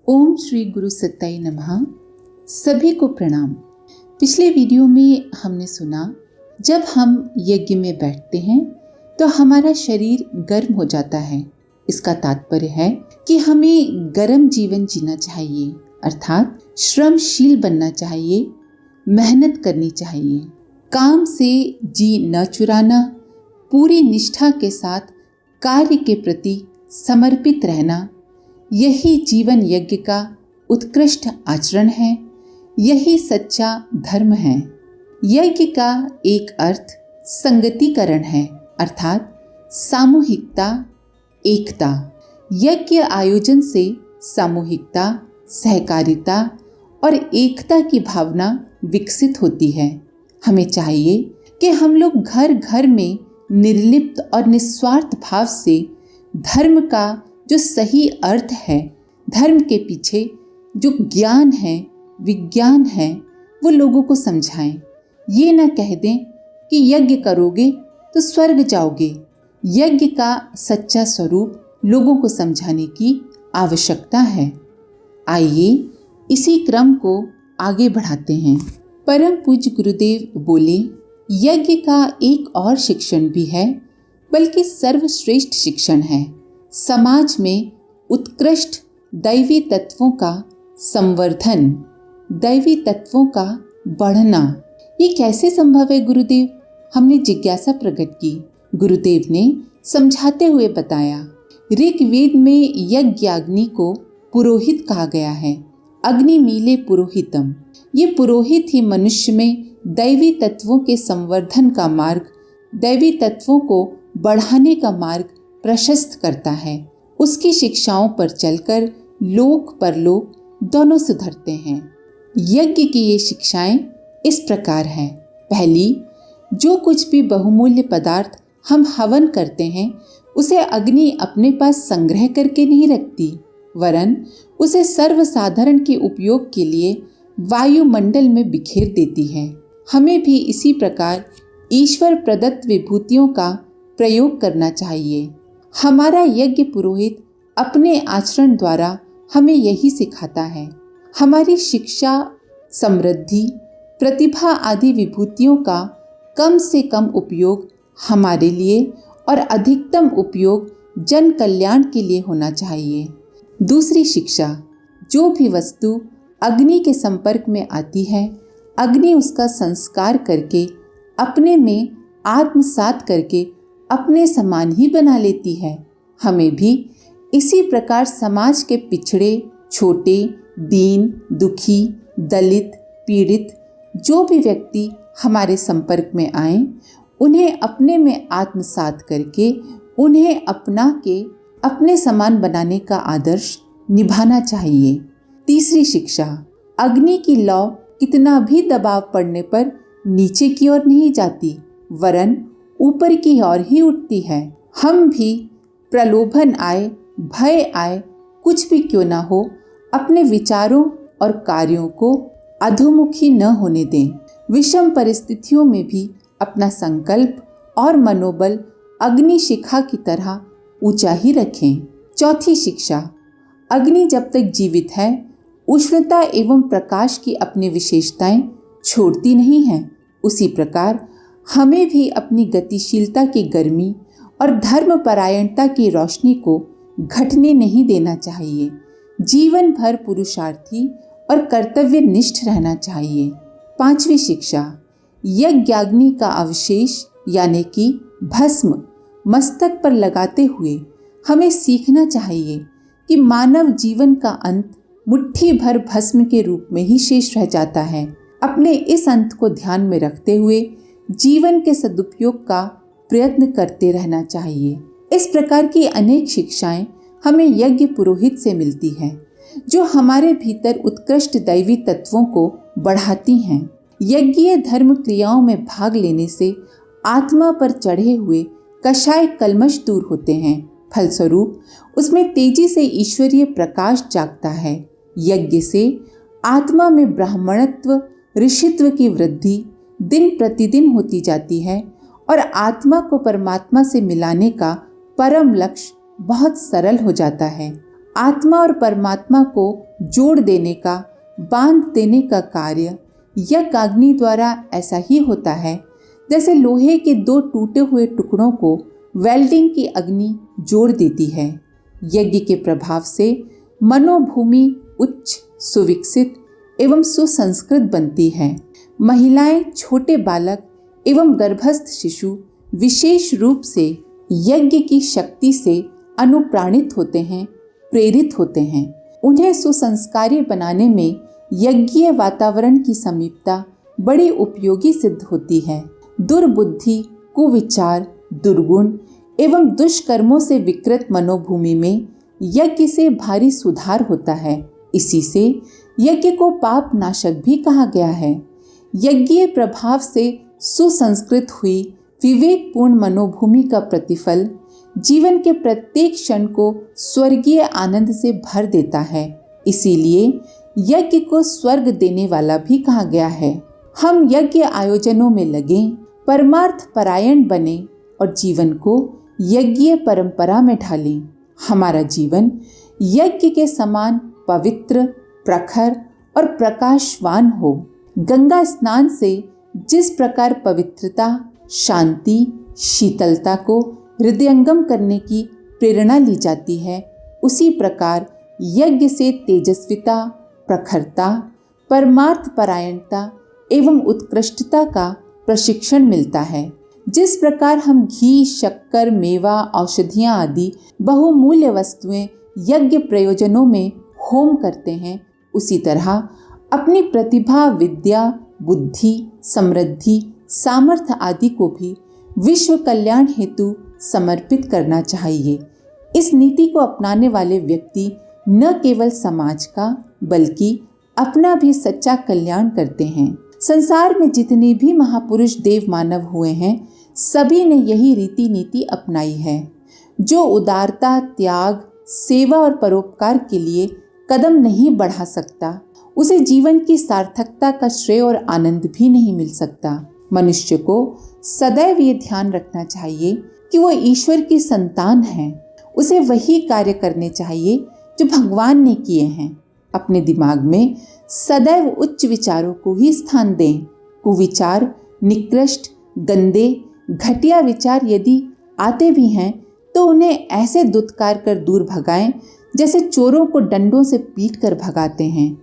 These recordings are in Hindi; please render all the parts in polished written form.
ओम श्री गुरु सत्ताई नमः। सभी को प्रणाम। पिछले वीडियो में हमने सुना, जब हम यज्ञ में बैठते हैं तो हमारा शरीर गर्म हो जाता है। इसका तात्पर्य है कि हमें गर्म जीवन जीना चाहिए, अर्थात श्रमशील बनना चाहिए, मेहनत करनी चाहिए, काम से जी न चुराना, पूरी निष्ठा के साथ कार्य के प्रति समर्पित रहना, यही जीवन यज्ञ का उत्कृष्ट आचरण है। यही सच्चा धर्म है। यज्ञ का एक अर्थ संगतिकरण है, अर्थात सामूहिकता, एकता। यज्ञ आयोजन से सामूहिकता, सहकारिता और एकता की भावना विकसित होती है। हमें चाहिए कि हम लोग घर घर में निर्लिप्त और निस्वार्थ भाव से धर्म का जो सही अर्थ है, धर्म के पीछे जो ज्ञान है, विज्ञान है, वो लोगों को समझाएं। ये न कह दें कि यज्ञ करोगे तो स्वर्ग जाओगे। यज्ञ का सच्चा स्वरूप लोगों को समझाने की आवश्यकता है। आइए इसी क्रम को आगे बढ़ाते हैं। परम पूज्य गुरुदेव बोले, यज्ञ का एक और शिक्षण भी है, बल्कि सर्वश्रेष्ठ शिक्षण है। समाज में उत्कृष्ट दैवी तत्वों का संवर्धन, दैवी तत्वों का बढ़ना। ये कैसे संभव है गुरुदेव? हमने जिज्ञासा प्रकट की। गुरुदेव ने समझाते हुए बताया, ऋग्वेद में यज्ञाग्नि को पुरोहित कहा गया है। अग्नि मीले पुरोहितम। ये पुरोहित ही मनुष्य में दैवी तत्वों के संवर्धन का मार्ग, दैवी तत्वों को बढ़ाने का मार्ग प्रशस्त करता है। उसकी शिक्षाओं पर चलकर लोक परलोक दोनों सुधरते हैं। यज्ञ की ये शिक्षाएं इस प्रकार हैं। पहली, जो कुछ भी बहुमूल्य पदार्थ हम हवन करते हैं, उसे अग्नि अपने पास संग्रह करके नहीं रखती, वरन उसे सर्वसाधारण के उपयोग के लिए वायुमंडल में बिखेर देती है। हमें भी इसी प्रकार ईश्वर प्रदत्त विभूतियों का प्रयोग करना चाहिए। हमारा यज्ञ पुरोहित अपने आचरण द्वारा हमें यही सिखाता है। हमारी शिक्षा, समृद्धि, प्रतिभा आदि विभूतियों का कम से कम उपयोग हमारे लिए और अधिकतम उपयोग जन कल्याण के लिए होना चाहिए। दूसरी शिक्षा, जो भी वस्तु अग्नि के संपर्क में आती है, अग्नि उसका संस्कार करके, अपने में आत्मसात करके अपने समान ही बना लेती है। हमें भी इसी प्रकार समाज के पिछड़े, छोटे, दीन, दुखी, दलित, पीड़ित जो भी व्यक्ति हमारे संपर्क में आए, उन्हें अपने में आत्मसात करके, उन्हें अपना के अपने समान बनाने का आदर्श निभाना चाहिए। तीसरी शिक्षा, अग्नि की लौ कितना भी दबाव पड़ने पर नीचे की ओर नहीं जाती, वरन ऊपर की ओर ही उठती है। हम भी प्रलोभन आए, भय आए, कुछ भी क्यों ना हो, अपने विचारों और कार्यों को अधोमुखी न होने दें। विषम परिस्थितियों में भी अपना संकल्प और मनोबल अग्नि शिखा की तरह ऊंचा ही रखें। चौथी शिक्षा, अग्नि जब तक जीवित है, उष्णता एवं प्रकाश की अपनी विशेषताएं छोड़ती नहीं है। उसी प्रकार हमें भी अपनी गतिशीलता की गर्मी और धर्मपरायणता की रोशनी को घटने नहीं देना चाहिए। जीवन भर पुरुषार्थी और कर्तव्यनिष्ठ रहना चाहिए। पांचवी शिक्षा, यज्ञाग्नि का अवशेष यानी कि भस्म मस्तक पर लगाते हुए हमें सीखना चाहिए कि मानव जीवन का अंत मुट्ठी भर भस्म के रूप में ही शेष रह जाता है। अपने इस अंत को ध्यान में रखते हुए जीवन के सदुपयोग का प्रयत्न करते रहना चाहिए। इस प्रकार की अनेक शिक्षाएं हमें यज्ञ पुरोहित से मिलती हैं, जो हमारे भीतर उत्कृष्ट दैवी तत्वों को बढ़ाती हैं। यज्ञीय धर्म क्रियाओं में भाग लेने से आत्मा पर चढ़े हुए कषाय कल्मश दूर होते हैं। फलस्वरूप उसमें तेजी से ईश्वरीय प्रकाश जागता है। यज्ञ से आत्मा में ब्राह्मणत्व, ऋषित्व की वृद्धि दिन प्रतिदिन होती जाती है और आत्मा को परमात्मा से मिलाने का परम लक्ष्य बहुत सरल हो जाता है। आत्मा और परमात्मा को जोड़ देने का, बांध देने का कार्य यज्ञाग्नि द्वारा ऐसा ही होता है जैसे लोहे के दो टूटे हुए टुकड़ों को वेल्डिंग की अग्नि जोड़ देती है। यज्ञ के प्रभाव से मनोभूमि उच्च, सुविकसित एवं सुसंस्कृत बनती है। महिलाएं, छोटे बालक एवं गर्भस्थ शिशु विशेष रूप से यज्ञ की शक्ति से अनुप्राणित होते हैं, प्रेरित होते हैं। उन्हें सुसंस्कारी बनाने में यज्ञीय वातावरण की समीपता बड़ी उपयोगी सिद्ध होती है। दुर्बुद्धि, कुविचार, दुर्गुण एवं दुष्कर्मों से विकृत मनोभूमि में यज्ञ से भारी सुधार होता है। इसी से यज्ञ को पाप नाशक भी कहा गया है। यज्ञीय प्रभाव से सुसंस्कृत हुई विवेकपूर्ण मनोभूमि का प्रतिफल जीवन के प्रत्येक क्षण को स्वर्गीय आनंद से भर देता है। इसीलिए यज्ञ को स्वर्ग देने वाला भी कहा गया है। हम यज्ञ आयोजनों में लगें, परमार्थ परायण बने और जीवन को यज्ञीय परंपरा में ढालें। हमारा जीवन यज्ञ के समान पवित्र, प्रखर और प्रकाशवान हो। गंगा स्नान से जिस प्रकार पवित्रता, शांति, शीतलता को हृदयंगम करने की प्रेरणा ली जाती है, उसी प्रकार यज्ञ से तेजस्विता, प्रखरता, परमार्थ परायणता एवं उत्कृष्टता का प्रशिक्षण मिलता है। जिस प्रकार हम घी, शक्कर, मेवा, औषधियाँ आदि बहुमूल्य वस्तुएं यज्ञ प्रयोजनों में होम करते हैं, उसी तरह अपनी प्रतिभा, विद्या, बुद्धि, समृद्धि, सामर्थ्य आदि को भी विश्व कल्याण हेतु समर्पित करना चाहिए। इस नीति को अपनाने वाले व्यक्ति न केवल समाज का बल्कि अपना भी सच्चा कल्याण करते हैं। संसार में जितने भी महापुरुष देव मानव हुए हैं, सभी ने यही रीति नीति अपनाई है। जो उदारता, त्याग, सेवा और परोपकार के लिए कदम नहीं बढ़ा सकता, उसे जीवन की सार्थकता का श्रेय और आनंद भी नहीं मिल सकता। मनुष्य को सदैव ये ध्यान रखना चाहिए कि वो ईश्वर की संतान है। उसे वही कार्य करने चाहिए जो भगवान ने किए हैं। अपने दिमाग में सदैव उच्च विचारों को ही स्थान दें। कुविचार, निकृष्ट, गंदे, घटिया विचार यदि आते भी हैं तो उन्हें ऐसे दुत्कार कर दूर भगाएं जैसे चोरों को डंडों से पीट कर भगाते हैं।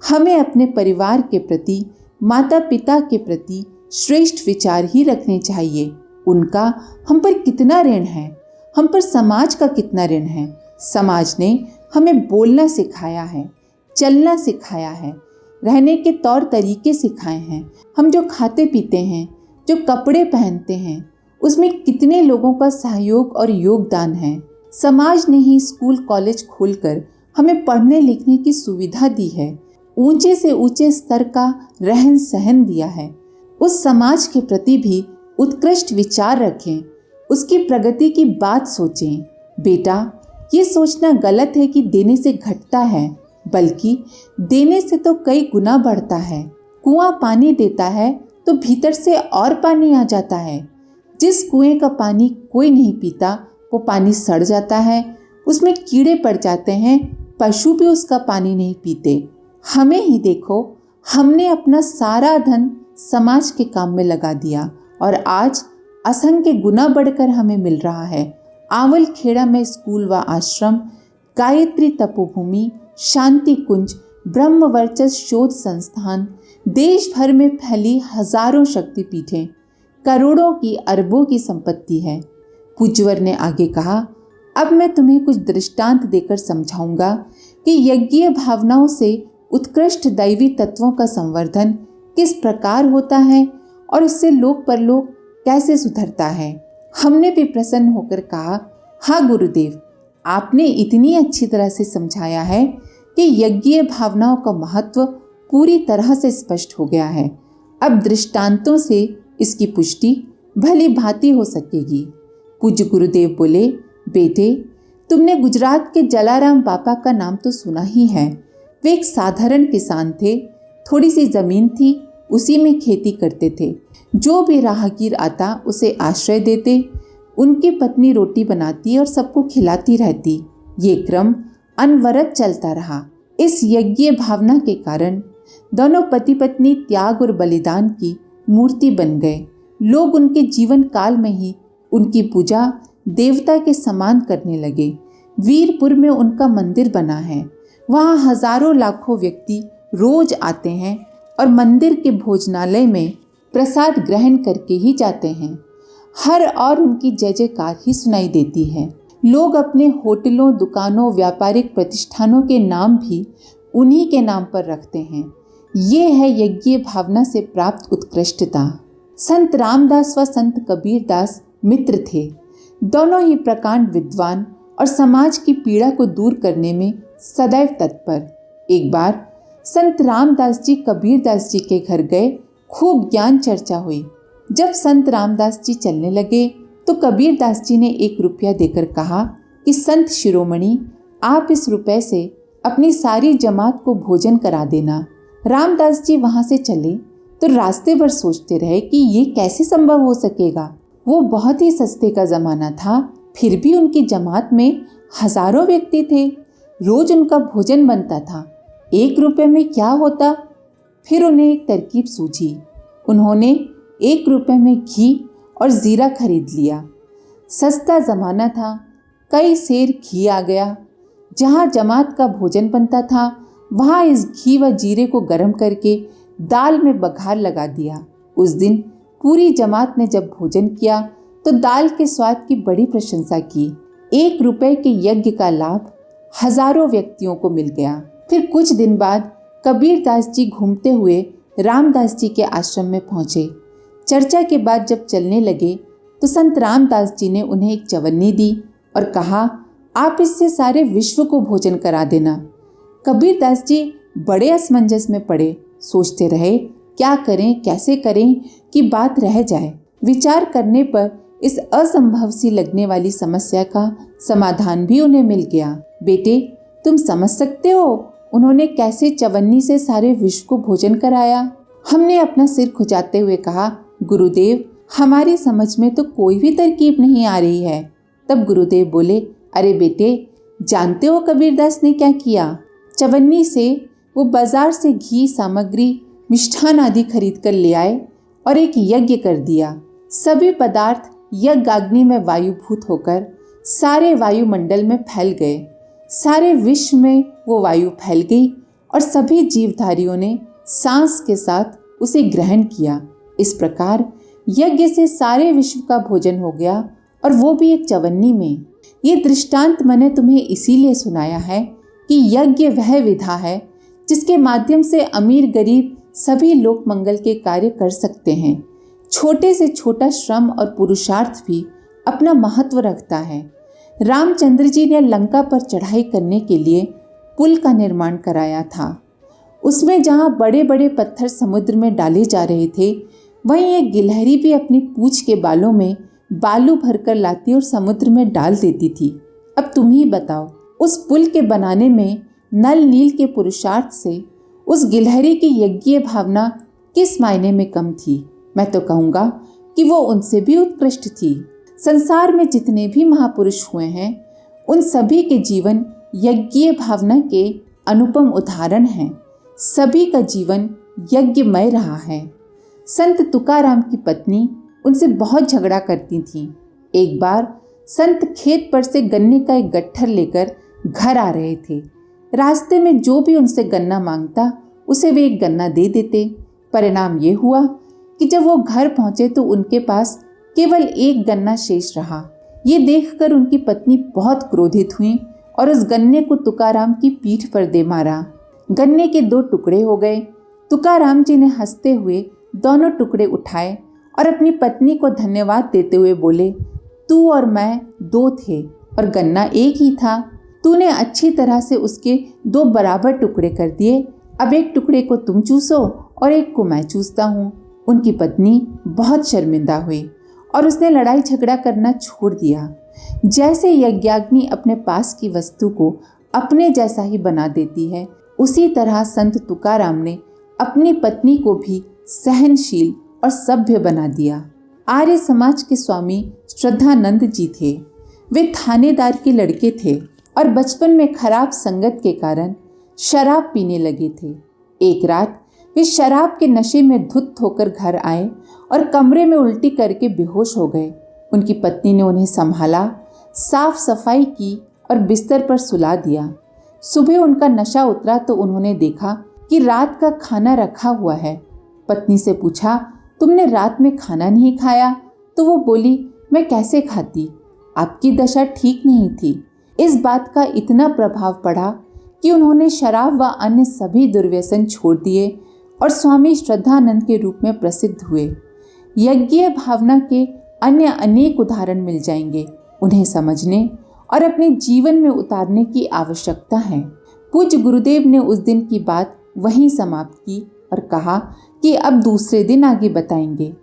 हमें अपने परिवार के प्रति, माता पिता के प्रति श्रेष्ठ विचार ही रखने चाहिए। उनका हम पर कितना ऋण है, हम पर समाज का कितना ऋण है। समाज ने हमें बोलना सिखाया है, चलना सिखाया है, रहने के तौर तरीके सिखाए हैं। हम जो खाते पीते हैं, जो कपड़े पहनते हैं, उसमें कितने लोगों का सहयोग और योगदान है। समाज ने ही स्कूल कॉलेज खोलकर हमें पढ़ने लिखने की सुविधा दी है, ऊंचे से ऊंचे स्तर का रहन सहन दिया है। उस समाज के प्रति भी उत्कृष्ट विचार रखें, उसकी प्रगति की बात सोचें। बेटा, ये सोचना गलत है कि देने से घटता है, बल्कि देने से तो कई गुना बढ़ता है। कुआं पानी देता है तो भीतर से और पानी आ जाता है। जिस कुएं का पानी कोई नहीं पीता, वो पानी सड़ जाता है, उसमें कीड़े पड़ जाते हैं, पशु भी उसका पानी नहीं पीते। हमें ही देखो, हमने अपना सारा धन समाज के काम में लगा दिया और आज असंख्य गुना बढ़कर हमें मिल रहा है। आवल खेड़ा में स्कूल व आश्रम, गायत्री तपोभूमि, शांति कुंज, ब्रह्म वर्चस्व शोध संस्थान, देश भर में फैली हजारों शक्तिपीठें, करोड़ों की, अरबों की संपत्ति है। पूज्यवर ने आगे कहा, अब मैं तुम्हें कुछ दृष्टांत देकर समझाऊंगा कि यज्ञीय भावनाओं से उत्कृष्ट दैवी तत्वों का संवर्धन किस प्रकार होता है और इससे लोक परलोक कैसे सुधरता है। हमने भी प्रसन्न होकर कहा, हाँ गुरुदेव, आपने इतनी अच्छी तरह से समझाया है कि यज्ञीय भावनाओं का महत्व पूरी तरह से स्पष्ट हो गया है। अब दृष्टांतों से इसकी पुष्टि भली भांति हो सकेगी। पूज्य गुरुदेव बोले, बेटे, तुमने गुजरात के जलाराम बापा का नाम तो सुना ही है। वे एक साधारण किसान थे, थोड़ी सी जमीन थी, उसी में खेती करते थे। जो भी राहगीर आता उसे आश्रय देते। उनकी पत्नी रोटी बनाती और सबको खिलाती रहती। ये क्रम अनवरत चलता रहा। इस यज्ञ भावना के कारण दोनों पति पत्नी त्याग और बलिदान की मूर्ति बन गए। लोग उनके जीवन काल में ही उनकी पूजा देवता के समान करने लगे। वीरपुर में उनका मंदिर बना है। वहाँ हजारों लाखों व्यक्ति रोज आते हैं और मंदिर के भोजनालय में प्रसाद ग्रहण करके ही जाते हैं। हर और उनकी जय जयकार ही सुनाई देती है। लोग अपने होटलों, दुकानों, व्यापारिक प्रतिष्ठानों के नाम भी उन्हीं के नाम पर रखते हैं। ये है यज्ञ भावना से प्राप्त उत्कृष्टता। संत रामदास व संत कबीरदास मित्र थे। दोनों ही प्रकांड विद्वान और समाज की पीड़ा को दूर करने में सदैव तत्पर। एक बार संत रामदास जी कबीरदास जी के घर गए। खूब ज्ञान चर्चा हुई। जब संत रामदास जी चलने लगे तो कबीरदास जी ने 1 रुपया देकर कहा कि संत शिरोमणि, आप इस रुपए से अपनी सारी जमात को भोजन करा देना। रामदास जी वहां से चले तो रास्ते भर सोचते रहे कि ये कैसे संभव हो सकेगा। वो बहुत ही सस्ते का जमाना था, फिर भी उनकी जमात में हजारों व्यक्ति थे। रोज उनका भोजन बनता था। 1 रुपये में क्या होता। फिर उन्हें एक तरकीब सूझी। उन्होंने 1 रुपये में घी और जीरा खरीद लिया। सस्ता ज़माना था, कई सेर घी आ गया। जहाँ जमात का भोजन बनता था वहाँ इस घी व जीरे को गर्म करके दाल में बघार लगा दिया। उस दिन पूरी जमात ने जब भोजन किया तो दाल के स्वाद की बड़ी प्रशंसा की। 1 रुपये के यज्ञ का लाभ हजारों व्यक्तियों को मिल गया। फिर कुछ दिन बाद कबीरदास जी घूमते हुए रामदास जी के आश्रम में पहुँचे। चर्चा के बाद जब चलने लगे तो संत रामदास जी ने उन्हें एक चवन्नी दी और कहा, आप इससे सारे विश्व को भोजन करा देना। कबीरदास जी बड़े असमंजस में पड़े। सोचते रहे क्या करें, कैसे करें कि बात रह जाए। विचार करने पर इस असंभव सी लगने वाली समस्या का समाधान भी उन्हें मिल गया। बेटे, तुम समझ सकते हो उन्होंने कैसे चवन्नी से सारे विश्व को भोजन कराया। हमने अपना सिर खुजाते हुए कहा, गुरुदेव, हमारी समझ में तो कोई भी तरकीब नहीं आ रही है। तब गुरुदेव बोले, अरे बेटे, जानते हो कबीरदास ने क्या किया। चवन्नी से वो बाजार से घी, सामग्री, मिष्ठान आदि खरीद कर ले आए और एक यज्ञ कर दिया। सभी पदार्थ यज्ञाग्नि में वायुभूत होकर सारे वायुमंडल में फैल गए। सारे विश्व में वो वायु फैल गई और सभी जीवधारियों ने सांस के साथ उसे ग्रहण किया। इस प्रकार यज्ञ से सारे विश्व का भोजन हो गया और वो भी एक चवन्नी में। ये दृष्टांत मैंने तुम्हें इसीलिए सुनाया है कि यज्ञ वह विधा है जिसके माध्यम से अमीर गरीब सभी लोक मंगल के कार्य कर सकते हैं। छोटे से छोटा श्रम और पुरुषार्थ भी अपना महत्व रखता है। रामचंद्र जी ने लंका पर चढ़ाई करने के लिए पुल का निर्माण कराया था। उसमें जहाँ बड़े बड़े पत्थर समुद्र में डाले जा रहे थे, वहीं एक गिलहरी भी अपनी पूंछ के बालों में बालू भरकर लाती और समुद्र में डाल देती थी। अब तुम ही बताओ, उस पुल के बनाने में नल नील के पुरुषार्थ से उस गिलहरी की यज्ञीय भावना किस मायने में कम थी। मैं तो कहूँगा कि वो उनसे भी उत्कृष्ट थी। संसार में जितने भी महापुरुष हुए हैं उन सभी के जीवन यज्ञीय भावना के अनुपम उदाहरण हैं। सभी का जीवन यज्ञमय रहा है। संत तुकाराम की पत्नी उनसे बहुत झगड़ा करती थी। एक बार संत खेत पर से गन्ने का एक गट्ठर लेकर घर आ रहे थे। रास्ते में जो भी उनसे गन्ना मांगता उसे वे एक गन्ना दे देते। परिणाम ये हुआ कि जब वो घर पहुंचे तो उनके पास केवल एक गन्ना शेष रहा। ये देखकर उनकी पत्नी बहुत क्रोधित हुई और उस गन्ने को तुकाराम की पीठ पर दे मारा। गन्ने के 2 टुकड़े हो गए। तुकाराम जी ने हंसते हुए दोनों टुकड़े उठाए और अपनी पत्नी को धन्यवाद देते हुए बोले, तू और मैं 2 थे और गन्ना एक ही था। तूने अच्छी तरह से उसके 2 बराबर टुकड़े कर दिए। अब एक टुकड़े को तुम चूसो और एक को मैं चूसता हूँ। उनकी पत्नी बहुत शर्मिंदा हुई और उसने लड़ाई झगड़ा करना छोड़ दिया। जैसे यज्ञाग्नि अपने पास की वस्तु को अपने जैसा ही बना देती है, उसी तरह संत तुकाराम ने अपनी पत्नी को भी सहनशील और सभ्य बना दिया। आर्य समाज के स्वामी श्रद्धानंद जी थे। वे थानेदार के लड़के थे और बचपन में खराब संगत के कारण शराब पीने लगे थे। एक रात वे शराब के नशे में धुत होकर घर आए और कमरे में उल्टी करके बेहोश हो गए। उनकी पत्नी ने उन्हें संभाला, साफ सफाई की और बिस्तर पर सुला दिया। सुबह उनका नशा उतरा तो उन्होंने देखा कि रात का खाना रखा हुआ है। पत्नी से पूछा, तुमने रात में खाना नहीं खाया? तो वो बोली, मैं कैसे खाती, आपकी दशा ठीक नहीं थी। इस बात का इतना प्रभाव पड़ा कि उन्होंने शराब व अन्य सभी दुर्व्यसन छोड़ दिए और स्वामी श्रद्धानंद के रूप में प्रसिद्ध हुए। यज्ञ भावना के अन्य अनेक उदाहरण मिल जाएंगे। उन्हें समझने और अपने जीवन में उतारने की आवश्यकता है। पूज्य गुरुदेव ने उस दिन की बात वहीं समाप्त की और कहा कि अब दूसरे दिन आगे बताएंगे।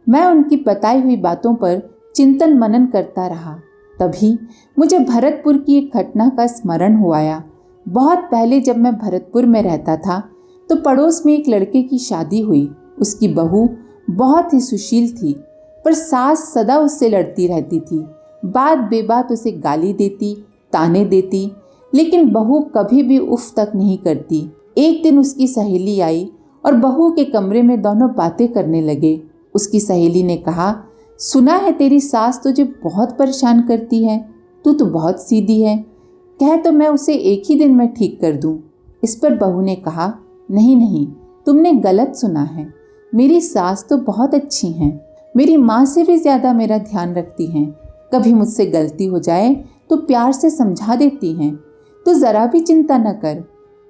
मैं उनकी बताई हुई बातों पर चिंतन मनन करता रहा। तभी मुझे भरतपुर की एक घटना का स्मरण हो आया। बहुत पहले जब मैं भरतपुर में रहता था तो पड़ोस में एक लड़के की शादी हुई। उसकी बहू बहुत ही सुशील थी, पर सास सदा उससे लड़ती रहती थी। बात बेबात उसे गाली देती, ताने देती, लेकिन बहू कभी भी उफ तक नहीं करती। एक दिन उसकी सहेली आई और बहू के कमरे में दोनों बातें करने लगे। उसकी सहेली ने कहा, सुना है तेरी सास तुझे बहुत परेशान करती है, तू तो बहुत सीधी है, कह तो मैं उसे एक ही दिन में ठीक कर दूं। इस पर बहू ने कहा, नहीं नहीं, तुमने गलत सुना है, मेरी सास तो बहुत अच्छी हैं, मेरी माँ से भी ज़्यादा मेरा ध्यान रखती हैं। कभी मुझसे गलती हो जाए तो प्यार से समझा देती हैं, तो ज़रा भी चिंता न कर।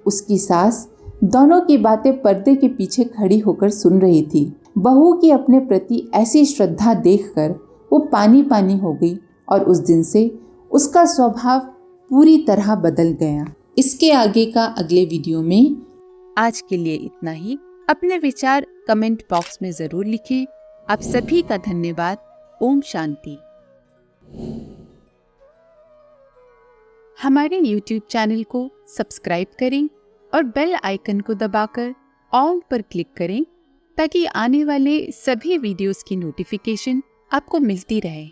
उसकी सास दोनों की बातें पर्दे के पीछे खड़ी होकर सुन रही थी। बहू की अपने प्रति ऐसी श्रद्धा देखकर वो पानी पानी हो गई और उस दिन से उसका स्वभाव पूरी तरह बदल गया। इसके आगे का अगले वीडियो में। आज के लिए इतना ही। अपने विचार कमेंट बॉक्स में जरूर लिखें। आप सभी का धन्यवाद। ओम शांति। हमारे YouTube चैनल को सब्सक्राइब करें और बेल आइकन को दबाकर ऑल पर क्लिक करें ताकि आने वाले सभी वीडियोस की नोटिफिकेशन आपको मिलती रहे।